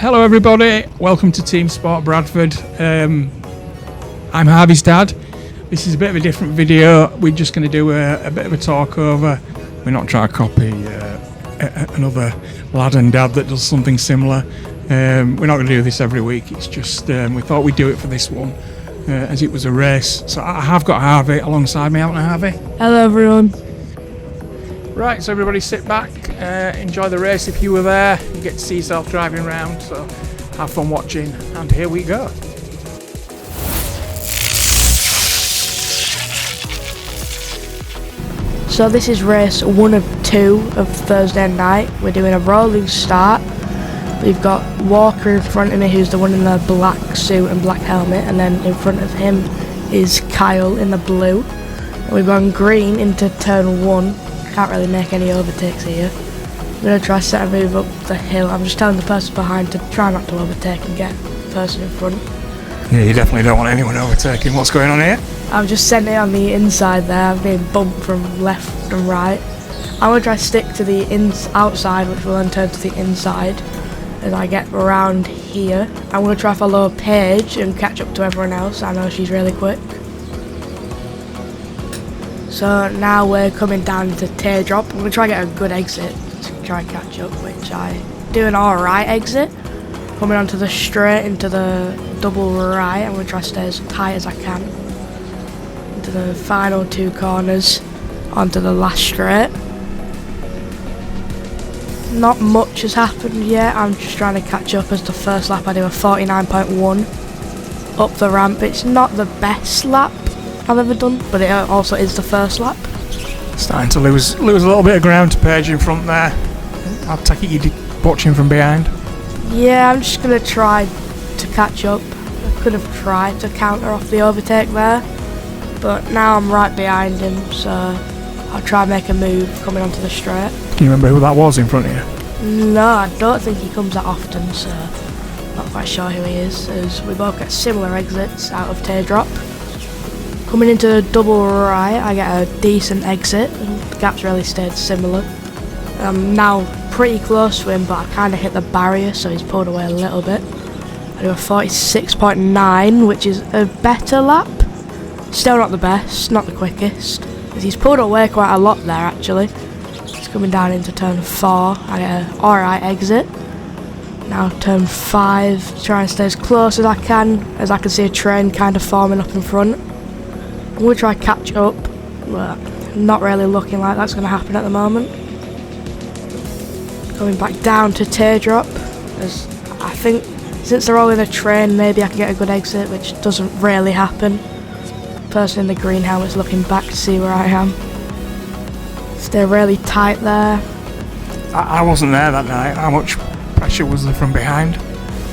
Hello everybody, welcome to TeamSport Bradford. I'm Harvey's dad. This is a bit of a different video. We're just going to do a bit of a talk over. We're not trying to copy another lad and dad that does something similar. We're not going to do this every week. It's just we thought we'd do it for this one as it was a race. So I have got Harvey alongside me, haven't I, Harvey? Hello everyone. Right, so everybody sit back, enjoy the race if you were there. You get to see yourself driving around, so have fun watching, and here we go. So this is race 1 of 2 of Thursday night. We're doing a rolling start. We've got Walker in front of me, who's the one in the black suit and black helmet, and then in front of him is Kyle in the blue. And we've gone green into turn 1. Can't really make any overtakes here. I'm going to try to set a move up the hill. I'm just telling the person behind to try not to overtake and get the person in front. Yeah, you definitely don't want anyone overtaking. What's going on here? I've just sent it on the inside there. I'm being bumped from left and right. I'm going to try to stick to the outside, which will then turn to the inside as I get around here. I'm going to try to follow Paige and catch up to everyone else. I know she's really quick. So now we're coming down to Teardrop. I'm going to try to get a good exit to try and catch up, which I do an alright exit. Coming onto the straight into the double right. I'm going to try to stay as tight as I can. Into the final 2 corners, onto the last straight. Not much has happened yet. I'm just trying to catch up as the first lap I do a 49.1 up the ramp. It's not the best lap I've ever done, but it also is the first lap. Starting to lose a little bit of ground to Paige in front there. I'll take it you're watching from behind. Yeah, I'm just going to try to catch up. I could have tried to counter off the overtake there, but now I'm right behind him, so I'll try and make a move coming onto the straight. Can you remember who that was in front of you? No, I don't think he comes that often, so not quite sure who he is, as we both get similar exits out of Teardrop. Coming into the double right, I get a decent exit, and the gap's really stayed similar. I'm now pretty close to him, but I kind of hit the barrier, so he's pulled away a little bit. I do a 46.9, which is a better lap. Still not the best, not the quickest, because he's pulled away quite a lot there actually. He's coming down into turn 4, I get an alright exit. Now turn 5, try and stay as close as I can see a train kind of forming up in front. I'm going to try catch up, but not really looking like that's going to happen at the moment. Coming back down to Teardrop, as I think since they're all in a train, maybe I can get a good exit, which doesn't really happen. The person in the green helmet's looking back to see where I am. Stay really tight there. I wasn't there that night. How much pressure was there from behind?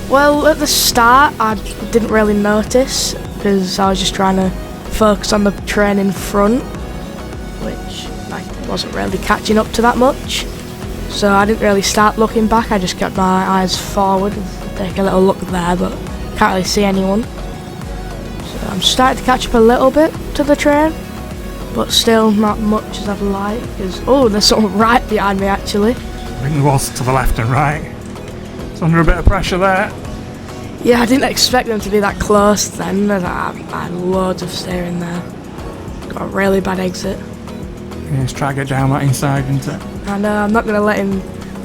Well, at the start I didn't really notice, because I was just trying to focus on the train in front, which I wasn't really catching up to that much. So I didn't really start looking back, I just kept my eyes forward and take a little look there, but can't really see anyone. So I'm starting to catch up a little bit to the train, but still not much as I'd like, because there's someone right behind me actually. I think there was to the left and right. It's under a bit of pressure there. Yeah, I didn't expect them to be that close then. I had loads of steering there. Got a really bad exit. Yeah, let's try to get down that inside, isn't it? I know, I'm not going to let him.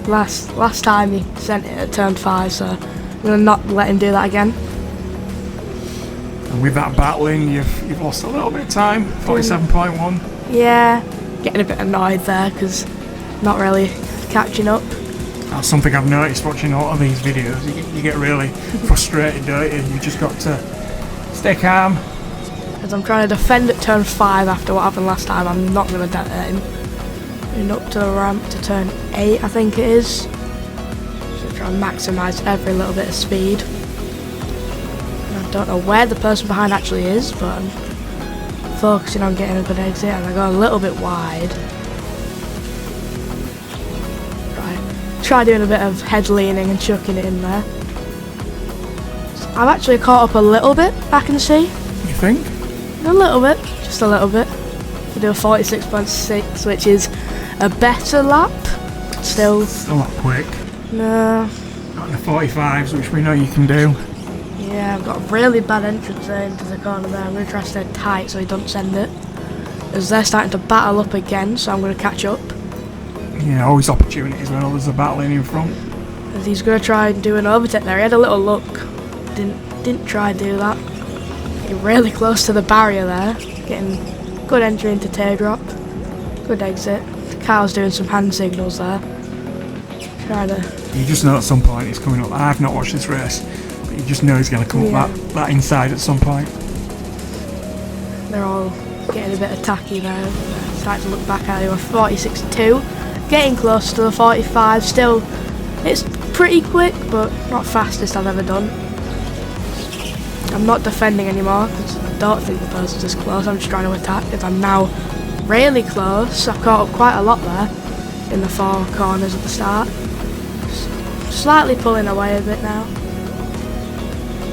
Last time he sent it at turn 5, so I'm going to not let him do that again. And with that battling, you've lost a little bit of time. 47.1. Yeah, getting a bit annoyed there because not really catching up. That's something I've noticed watching a lot of these videos. You get really frustrated, don't you? You just got to stay calm. As I'm trying to defend at turn 5 after what happened last time, I'm not going to let him. Moving up to the ramp to turn 8, I think it is. So try and maximise every little bit of speed. And I don't know where the person behind actually is, but I'm focusing on getting a good exit, and I go a little bit wide. Try doing a bit of head leaning and chucking it in there. I've actually caught up a little bit, I can see. You think? A little bit, just a little bit. We do a 46.6, which is a better lap. Still not quick. No, Got the 45s, which we know you can do. Yeah, I've got a really bad entrance there into the corner there. I'm going to try to stay tight so he doesn't send it. As they're starting to battle up again, so I'm going to catch up. Yeah, always opportunities when others are battling in front. As he's going to try and do an overtake there. He had a little look. Didn't try to do that. Getting really close to the barrier there. Getting good entry into teardrop. Good exit. Kyle's doing some hand signals there. Trying to... You just know at some point it's coming up. I've not watched this race, but you just know he's going to come up that inside at some point. They're all getting a bit attacky there. Starting to look back at him. 46.2. Getting close to the 45. Still, it's pretty quick, but not fastest I've ever done. I'm not defending anymore because I don't think the person's as close. I'm just trying to attack because I'm now really close. I've caught up quite a lot there in the four corners at the start. Slightly pulling away a bit now.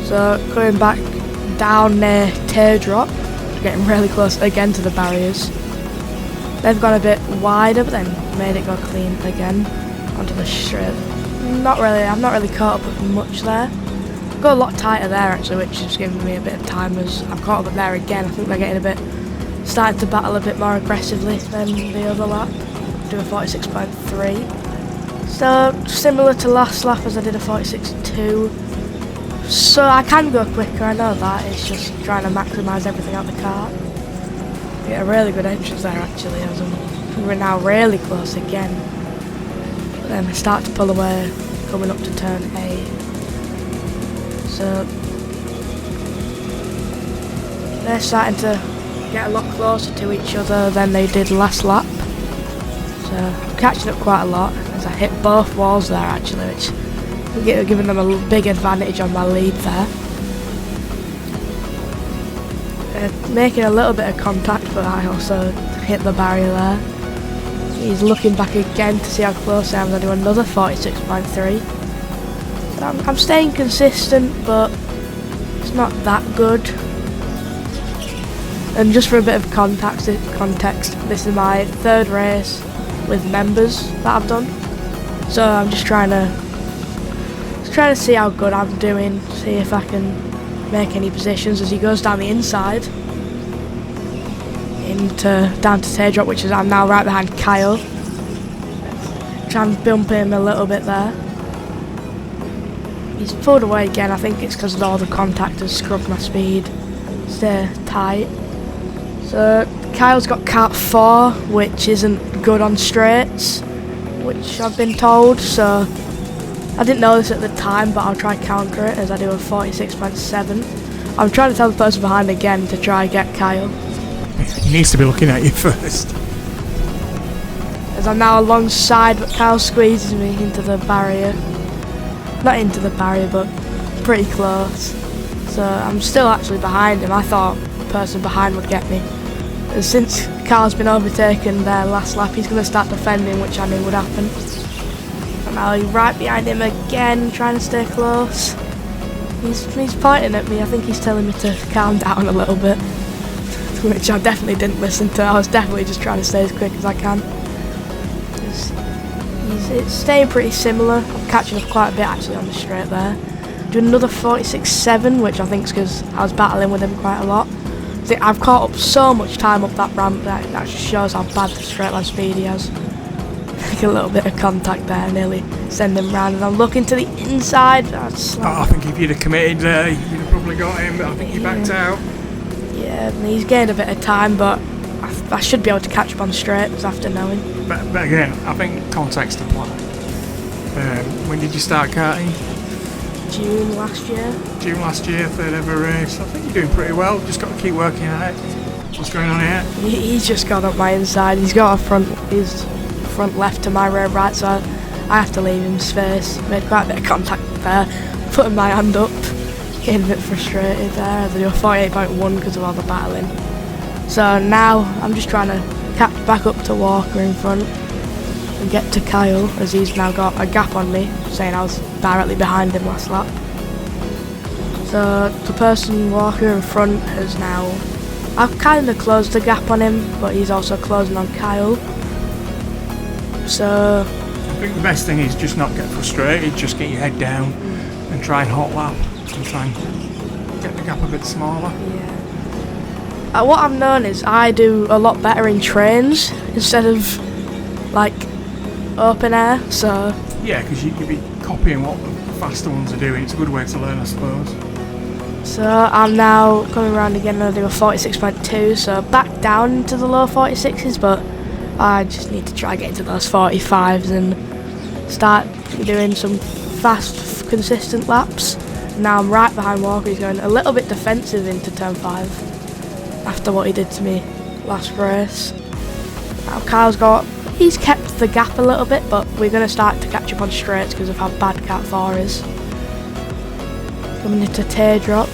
So going back down near teardrop, getting really close again to the barriers. They've gone a bit wider, but then made it go clean again onto the straight. I'm not really caught up with much there. Got a lot tighter there actually, which is giving me a bit of time as I've caught up there again. I think they're getting a bit, starting to battle a bit more aggressively than the other lap. Do a 46.3. So similar to last lap as I did a 46.2. So I can go quicker, I know that. It's just trying to maximise everything out the kart. Get a really good entrance there actually, as we're now really close again. But then I start to pull away, coming up to turn 8. So they're starting to get a lot closer to each other than they did last lap. So I'm catching up quite a lot as I hit both walls there actually, which giving them a big advantage on my lead there. Making a little bit of contact, but I also hit the barrier there. He's looking back again to see how close I am. I do another 46.3. So I'm staying consistent, but it's not that good. And just for a bit of context, this is my third race with members that I've done. So I'm just trying to see how good I'm doing, see if I can make any positions as he goes down the inside down to teardrop, which is I'm now right behind Kyle. Trying to bump him a little bit there. He's pulled away again. I think it's because of all the contact has scrubbed my speed. Stay tight. So Kyle's got kart 4, which isn't good on straights, which I've been told. So I didn't know this at the time, but I'll try counter it as I do a 46.7. I'm trying to tell the person behind again to try and get Kyle. He needs to be looking at you first. As I'm now alongside, but Kyle squeezes me into the barrier. Not into the barrier, but pretty close. So I'm still actually behind him. I thought the person behind would get me. Since Kyle's been overtaken there last lap, he's going to start defending, which I knew would happen. And now he's right behind him again, trying to stay close. He's pointing at me. I think he's telling me to calm down a little bit, which I definitely didn't listen to. I was definitely just trying to stay as quick as I can. It's staying pretty similar. I'm catching up quite a bit actually on the straight there. Do another 46.7, which I think is because I was battling with him quite a lot. I've caught up so much time up that ramp that just shows how bad the straight line speed he has. Like a little bit of contact there, nearly send him round, and I'm looking to the inside. I think if you'd have committed there, you'd have probably got him, but I think he backed out. Yeah, and he's gained a bit of time, but I should be able to catch up on straights after knowing. But again, I think context apply. When did you start karting? June last year. June last year, third ever race. I think you're doing pretty well. Just got to keep working at it. What's going on here? He's just got up my inside. He's got his front left to my rear right, so I have to leave him space. Made quite a bit of contact there. Putting my hand up. Getting a bit frustrated there. I do a 48.1 because of all the battling. So now I'm just trying to catch back up to Walker in front and get to Kyle, as he's now got a gap on me, saying I was directly behind him last lap. So the person Walker in front has now, I've kind of closed the gap on him, but he's also closing on Kyle. So think the best thing is just not get frustrated, just get your head down and try and hot lap and try and get the gap a bit smaller. Yeah. What I've known is I do a lot better in trains instead of like open air, so... Yeah, because you'll be copying what the faster ones are doing. It's a good way to learn, I suppose. So I'm now coming around again and I'll do a 46.2, so back down into the low 46s, but I just need to try get into those 45s and start doing some fast, consistent laps. Now I'm right behind Walker. He's going a little bit defensive into turn 5 after what he did to me last race. Now he's kept the gap a little bit, but we're going to start to catch up on straights because of how bad Kart 4 is. Coming into teardrop.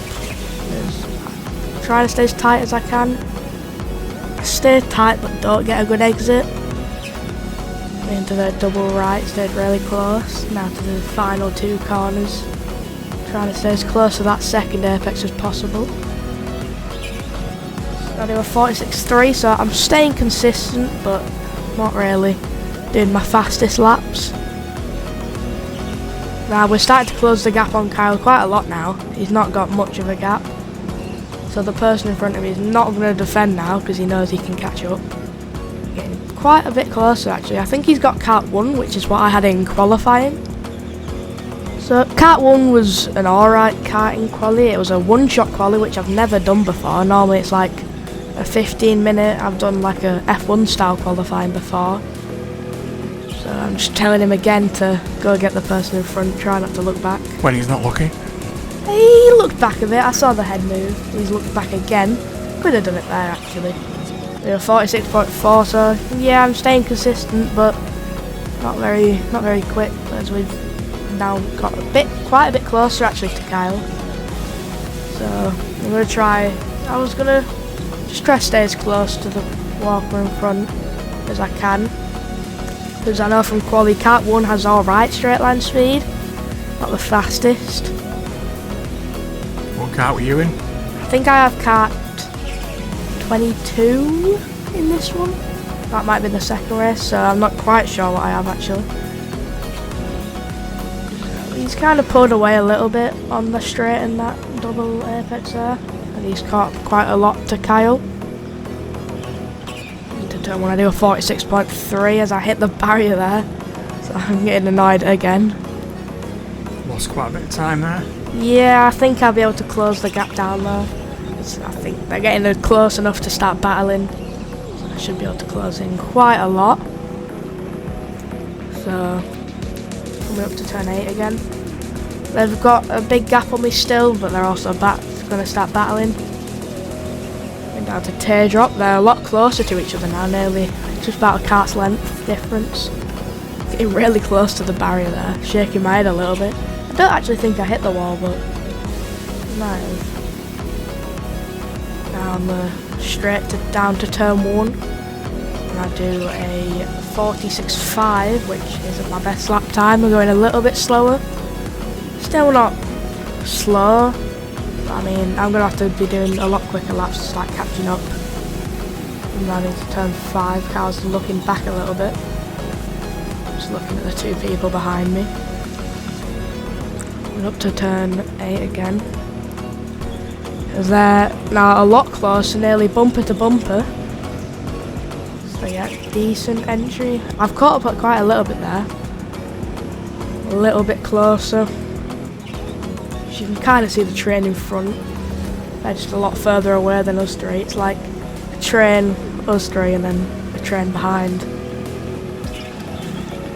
Trying to stay as tight as I can. Stay tight but don't get a good exit. Into the double right, stayed really close. Now to the final 2 corners. Trying to stay as close to that second apex as possible. I do a 46.3, so I'm staying consistent but not really doing my fastest laps. Now we're starting to close the gap on Kyle quite a lot now. He's not got much of a gap. So the person in front of me is not going to defend now because he knows he can catch up. Getting quite a bit closer actually. I think he's got kart 1, which is what I had in qualifying. So kart 1 was an alright karting quali. It was a one-shot quali, which I've never done before. Normally it's like a 15-minute. I've done like a F1 style qualifying before. So I'm just telling him again to go get the person in front, try not to look back. When he's not looking? He looked back a bit, I saw the head move. He's looked back again. Could have done it there actually. 46.4, so yeah, I'm staying consistent but not very quick, as we've now got quite a bit closer actually to Kyle. So I'm gonna try. I was gonna just try to stay as close to the walker in front as I can. Because I know from quali kart 1 has alright straight line speed. Not the fastest. What kart were you in? I think I have kart 22 in this one. That might be the second race, so I'm not quite sure what I have actually. He's kind of pulled away a little bit on the straight in that double apex there. And he's caught quite a lot to Kyle. Into turn 1 I do a 46.3 as I hit the barrier there. So I'm getting annoyed again. Lost quite a bit of time there. Yeah, I think I'll be able to close the gap down though. I think they're getting close enough to start battling. So I should be able to close in quite a lot. So, coming up to turn 8 again. They've got a big gap on me still, but they're also going to start battling. Going down to teardrop. They're a lot closer to each other now, nearly just about a kart's length difference. Getting really close to the barrier there, shaking my head a little bit. I don't actually think I hit the wall, but I might have. Now I'm straight down to turn 1, and I do a 46.5, which isn't my best lap time. I'm going a little bit slower. Still not slow. I mean, I'm going to have to be doing a lot quicker laps to start catching up. I'm running to turn 5. Carl's looking back a little bit. Just looking at the 2 people behind me. We're up to turn 8 again. They're now a lot closer, nearly bumper to bumper. So yeah, decent entry. I've caught up at quite a little bit there. A little bit closer. You can kind of see the train in front. They're just a lot further away than us 3. It's like a train, us 3, and then a train behind.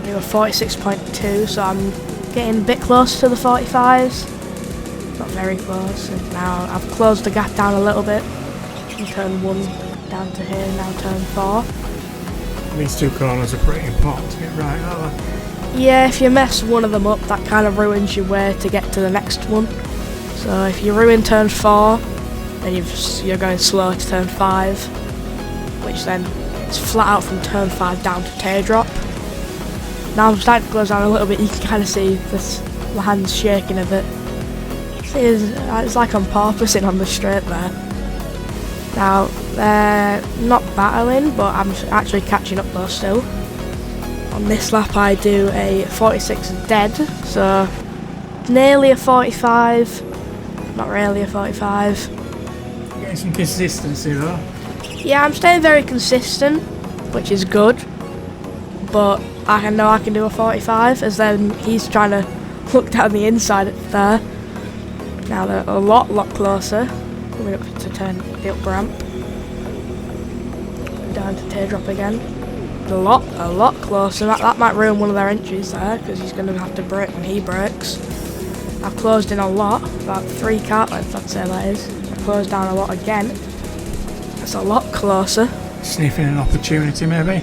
We were 46.2, so I'm getting a bit closer to the 45s. Not very close. And now I've closed the gap down a little bit. From turn 1 down to here, now turn 4. These 2 corners are pretty important to get right, aren't they? Yeah, if you mess one of them up, that kind of ruins your way to get to the next one. So if you ruin turn 4, then you're going slow to turn 5, which then it's flat out from turn 5 down to teardrop. Now I'm starting to close down a little bit. You can kind of see my hands shaking a bit. It's like I'm porpoising on the straight there. Now they're not battling, but I'm actually catching up though still. On this lap I do a 46 dead, so nearly a 45, not really a 45. Getting some consistency though. Yeah, I'm staying very consistent, which is good, but I know I can do a 45, as then he's trying to look down the inside there. Now they're a lot closer. Coming up to turn the up ramp. Down to teardrop again. A lot closer. That might ruin one of their entries there, because he's going to have to brake when he brakes. I've closed in a lot, about 3 kart lengths I'd say that is. I've closed down a lot again. It's a lot closer. Sniffing an opportunity maybe?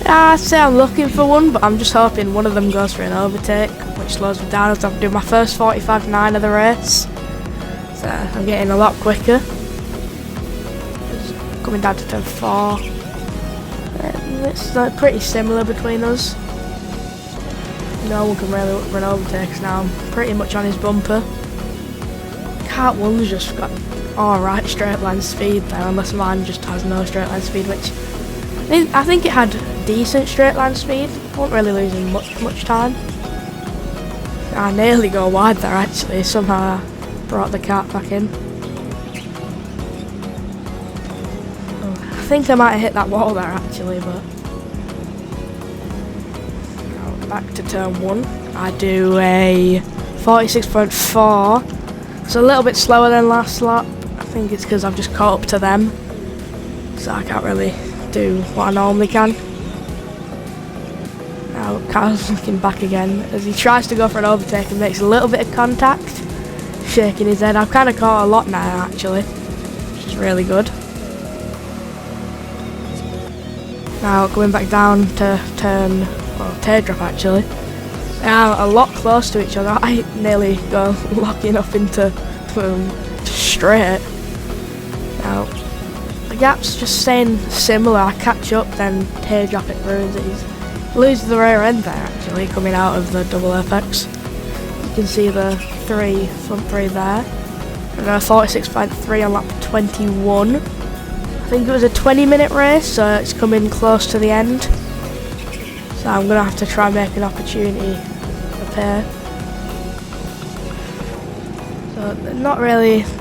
Yeah, I'd say I'm looking for one, but I'm just hoping one of them goes for an overtake, which slows me down as I'm doing my first 45.9 of the race. So I'm getting a lot quicker. Just coming down to turn 4. It's pretty similar between us. No one can really look for an overtake now. I'm pretty much on his bumper. Kart 1's just got alright straight line speed there, unless mine just has no straight line speed, which I think it had decent straight line speed. Wasn't really losing much time. I nearly go wide there actually. Somehow I brought the kart back in. I think I might have hit that wall there actually, but now back to turn 1. I do a 46.4. It's a little bit slower than last lap. I think it's because I've just caught up to them, so I can't really do what I normally can. Now Kyle's looking back again as he tries to go for an overtake and makes a little bit of contact, shaking his head. I've kind of caught a lot now actually, which is really good. Now going back down to teardrop actually. Now a lot close to each other. I nearly go locking up into straight. Now the gap's just staying similar. I catch up, then teardrop it ruins it. He loses the rear end there actually, coming out of the double apex. You can see the front three there. And then a 46.3 on lap 21. I think it was a 20-minute race, so it's coming close to the end. So I'm going to have to try and make an opportunity appear. So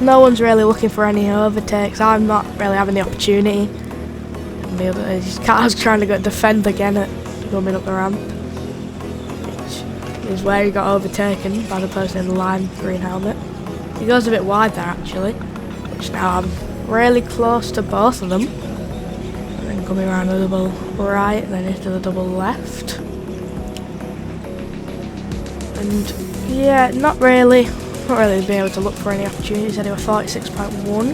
no one's really looking for any overtakes. I'm not really having the opportunity. And the other car's trying to defend again at coming up the ramp, which is where he got overtaken by the person in the lime green helmet. He goes a bit wide there actually, which now I'm really close to both of them. And then coming around the double right, and then into the double left. And yeah, not really being able to look for any opportunities. I do a 46.1.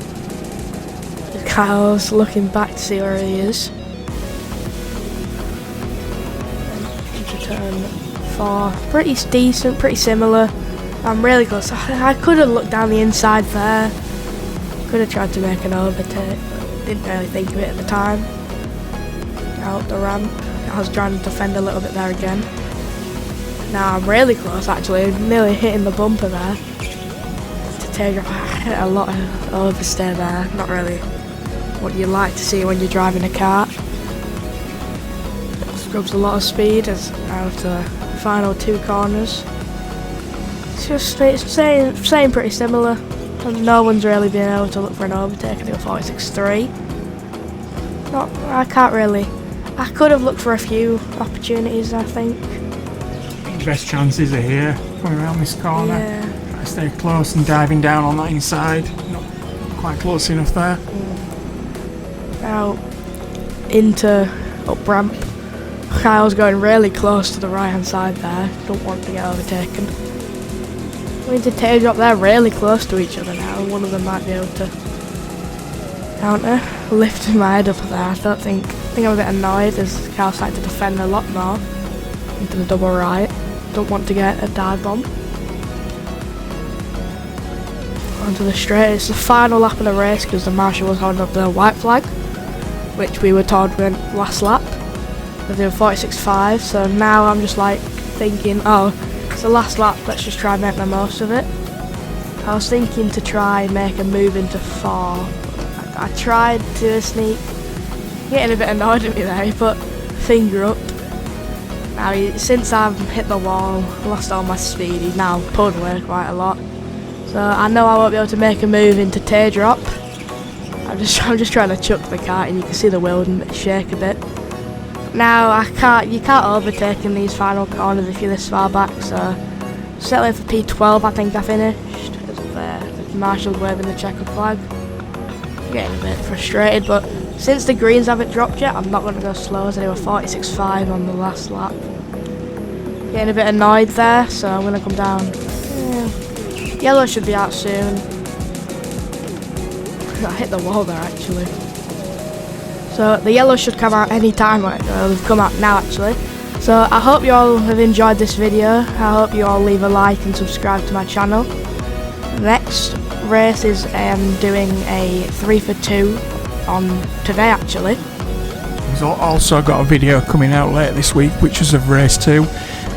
Kyle's looking back to see where he is. And into turn 4. Pretty decent, pretty similar. I'm really close. I could have looked down the inside there. Could have tried to make an overtake, but didn't really think of it at the time. Out the ramp. I was trying to defend a little bit there again. Now I'm really close actually, nearly hitting the bumper there. To teardrop, I hit a lot of overstay there. Not really what you like to see when you're driving a kart. It scrubs a lot of speed as out of the final 2 corners. It's staying pretty similar. And no one's really been able to look for an overtake. I do a 46.3. I can't really. I could have looked for a few opportunities, I think. The best chances are here, coming around this corner. Yeah. Try to stay close and diving down on that inside. Not quite close enough there. Now into up ramp. Kyle's going really close to the right hand side there. Don't want to get overtaken. Going to teardrop there, really close to each other now. One of them might be able to counter. Lifting my head up there. I think I'm a bit annoyed as Kyle's starting to defend a lot more. Into the double right. Don't want to get a dive bomb. Onto the straight. It's the final lap of the race because the marshal was holding up the white flag, which we were told went last lap. They're doing 46.5, so now I'm just like thinking, oh, it's the last lap, let's just try and make the most of it. I was thinking to try and make a move into 4. I tried to sneak, getting a bit annoyed at me there, but finger up. Now, since I've hit the wall, lost all my speed, he's now pulled away quite a lot. So I know I won't be able to make a move into teardrop. I'm just trying to chuck the kart, and you can see the wheel shake a bit. Now you can't overtake in these final corners if you're this far back. So settling for P12, I think I finished. The marshal's waving the checkered flag. Getting a bit frustrated, but since the greens haven't dropped yet, I'm not going to go slow as I do a 46.5 on the last lap. Getting a bit annoyed there, so I'm going to come down. Yellow should be out soon. I hit the wall there actually. So the yellow should come out any time. They've come out now actually. So I hope you all have enjoyed this video. I hope you all leave a like and subscribe to my channel. Next race is doing a 3 for 2 on today actually. We've also got a video coming out later this week, which is of race 2.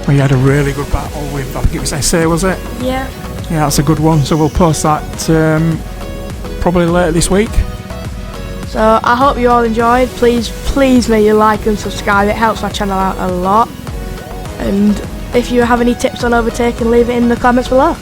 We had a really good battle with, I think it was SA, was it? Yeah. Yeah, that's a good one. So we'll post that probably later this week. So I hope you all enjoyed. Please make you like and subscribe. It helps my channel out a lot. And if you have any tips on overtaking, leave it in the comments below.